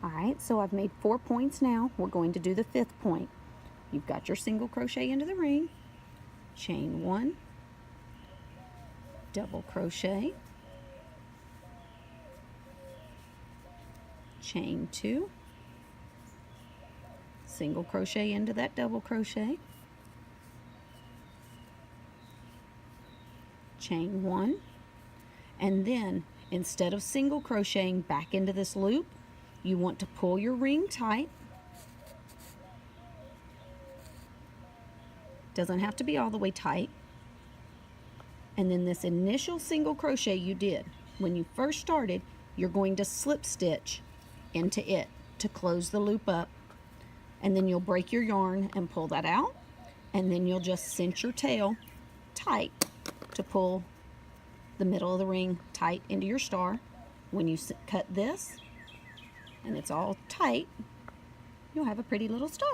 Alright, so I've made 4 points now. We're going to do the 5th point. You've got your single crochet into the ring, chain 1, double crochet, chain 2, single crochet into that double crochet, chain 1, and then instead of single crocheting back into this loop, you want to pull your ring tight. Doesn't have to be all the way tight. And then this initial single crochet you did when you first started, you're going to slip stitch into it to close the loop up, and then you'll break your yarn and pull that out, and then you'll just cinch your tail tight to pull the middle of the ring tight into your star. When you cut this and it's all tight, you'll have a pretty little star.